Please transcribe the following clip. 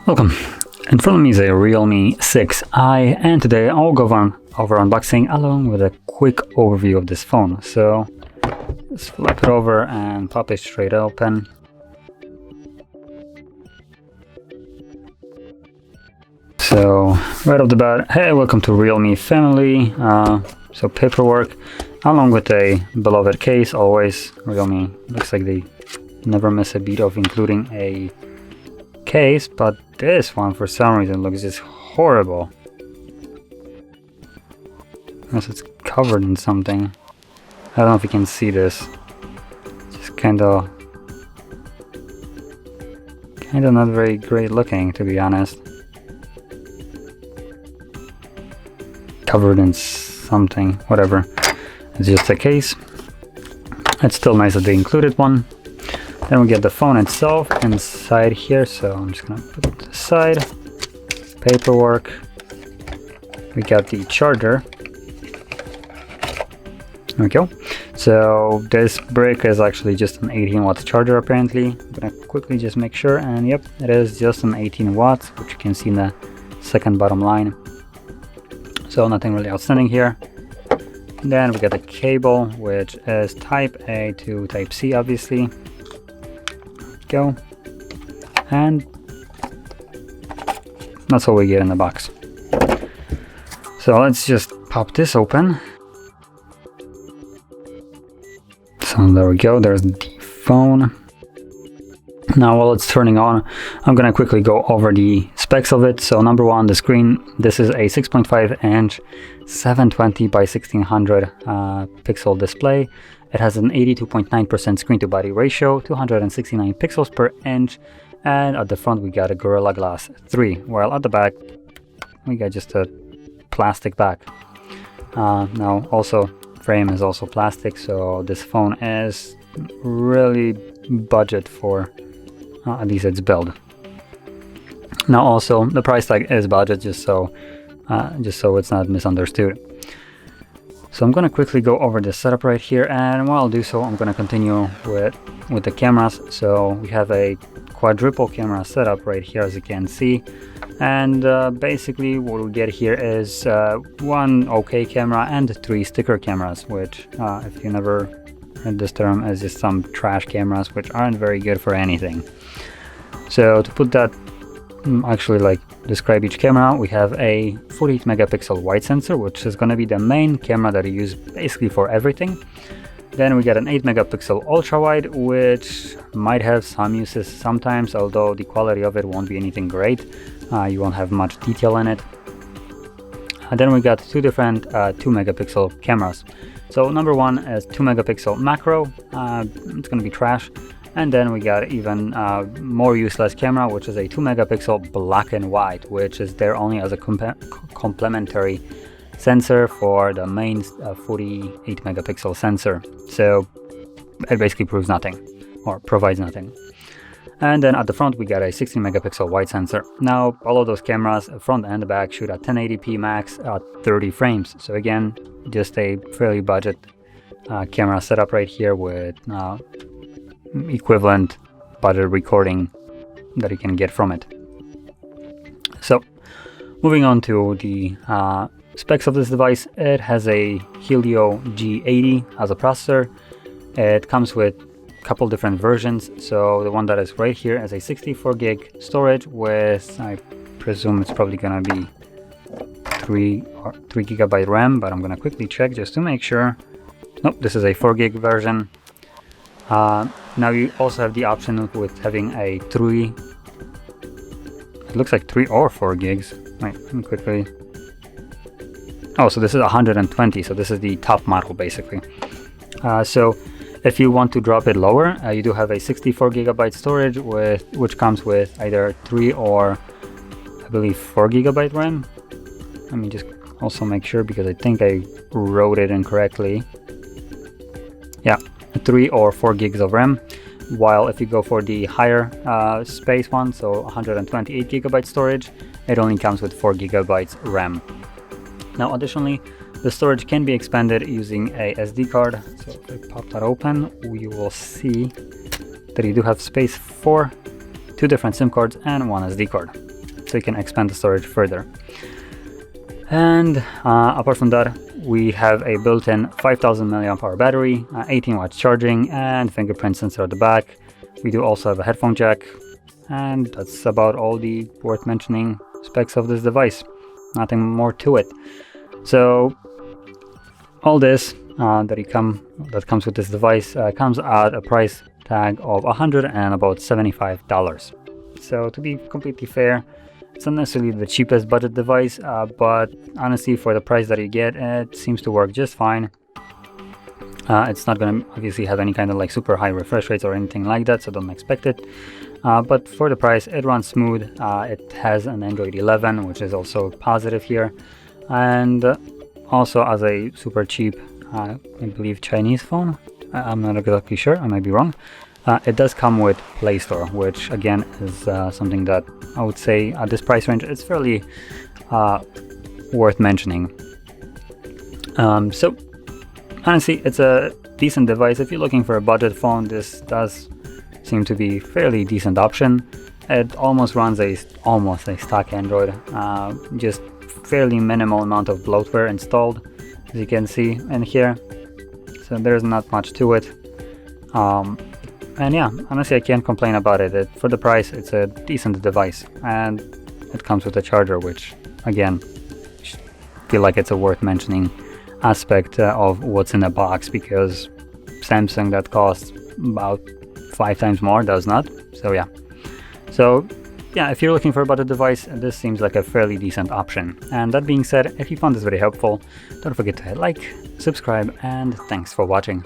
Welcome. In front of me is a Realme 6i, and today I'll go over unboxing along with a quick overview of this phone. So let's flip it over and pop it straight open. So right off the bat, hey, welcome to Realme family. So paperwork along with a beloved case. Always Realme looks like they never miss a beat of including a case, but this one for some reason looks just horrible. Unless it's covered in something. I don't know if you can see this. Just kinda not very great looking, to be honest. Covered in something, whatever. It's just a case. It's still nice that they included one. Then we get the phone itself inside here, so I'm just gonna put it aside. Paperwork. We got the charger. There we go. So this brick is actually just an 18 watts charger apparently. I'm gonna quickly just make sure, and yep, it is just an 18 watts, which you can see in the second bottom line. So nothing really outstanding here. Then we got the cable, which is type A to type C, obviously. Go, and that's all we get in the box. So let's just pop this open. So there we go, there's the phone. Now while it's turning on, I'm gonna quickly go over the specs of it. So number one, the screen. This is a 6.5 inch 720 by 1600 pixel display. It has an 82.9% screen to body ratio, 269 pixels per inch, and at the front we got a Gorilla Glass 3, while at the back we got just a plastic back. Now also frame is also plastic, so this phone is really budget for at least its build. Now also the price tag is budget, just so it's not misunderstood. So I'm gonna quickly go over the setup right here, and while I'll do so, I'm gonna continue with the cameras. So we have a quadruple camera setup right here, as you can see, and basically what we get here is one OK camera and 3 sticker cameras, which if you never heard this term, is just some trash cameras which aren't very good for anything. So to put that, actually like describe each camera, we have a 48 megapixel wide sensor, which is going to be the main camera that you use basically for everything. Then we got an 8 megapixel ultra wide, which might have some uses sometimes, although the quality of it won't be anything great. You won't have much detail in it. And then we got two different 2 megapixel cameras. So number one is 2 megapixel macro. It's going to be trash. And then we got even more useless camera, which is a 2 megapixel black and white, which is there only as a complementary sensor for the main 48 megapixel sensor. So it basically proves nothing or provides nothing. And then at the front we got a 16 megapixel wide sensor. Now all of those cameras, front and the back, shoot at 1080p max at 30 frames. So again, just a fairly budget camera setup right here with equivalent budget recording that you can get from it. So moving on to the specs of this device, it has a Helio G80 as a processor. It comes with a couple different versions. So the one that is right here is a 64 gig storage with, I presume it's probably gonna be 3 gigabyte RAM, but I'm gonna quickly check just to make sure. Nope, this is a 4 gig version. Now you also have the option with having a 3, it looks like 3 or 4 gigs. Wait, let me quickly. Oh, so this is 120, so this is the top model basically. So if you want to drop it lower, you do have a 64 gigabyte storage which comes with either 3 or I believe 4 gigabyte RAM. Let me just also make sure, because I think I wrote it incorrectly. Yeah, 3 or 4 gigs of RAM, while if you go for the higher space one, so 128 gigabyte storage, it only comes with 4 gigabytes RAM. Now additionally, The storage can be expanded using a SD card. So if I pop that open, we will see that you do have space for 2 different SIM cards and 1 SD card. So you can expand the storage further. And apart from that, we have a built-in 5000 mAh battery, 18 watts charging, and fingerprint sensor at the back. We do also have a headphone jack, and that's about all the worth mentioning specs of this device. Nothing more to it. So all this that comes with this device comes at a price tag of $175. So to be completely fair, it's not necessarily the cheapest budget device, but honestly, for the price that you get, it seems to work just fine. It's not going to obviously have any kind of like super high refresh rates or anything like that, so don't expect it. But for the price, it runs smooth. It has an Android 11, which is also positive here. And also as a super cheap, I believe Chinese phone, I'm not exactly sure, I might be wrong. It does come with Play Store, which again is something that I would say at this price range, it's fairly worth mentioning. So honestly, it's a decent device. If you're looking for a budget phone, this does seem to be a fairly decent option. It almost runs almost a stock Android, just fairly minimal amount of bloatware installed, as you can see in here. So there's not much to it. And yeah, honestly, I can't complain about it. For the price, it's a decent device, and it comes with a charger, which again, I feel like it's a worth mentioning aspect of what's in the box, because Samsung that costs about 5 times more does not. So yeah. So yeah, if you're looking for a budget device, this seems like a fairly decent option. And that being said, if you found this very helpful, don't forget to hit like, subscribe, and thanks for watching.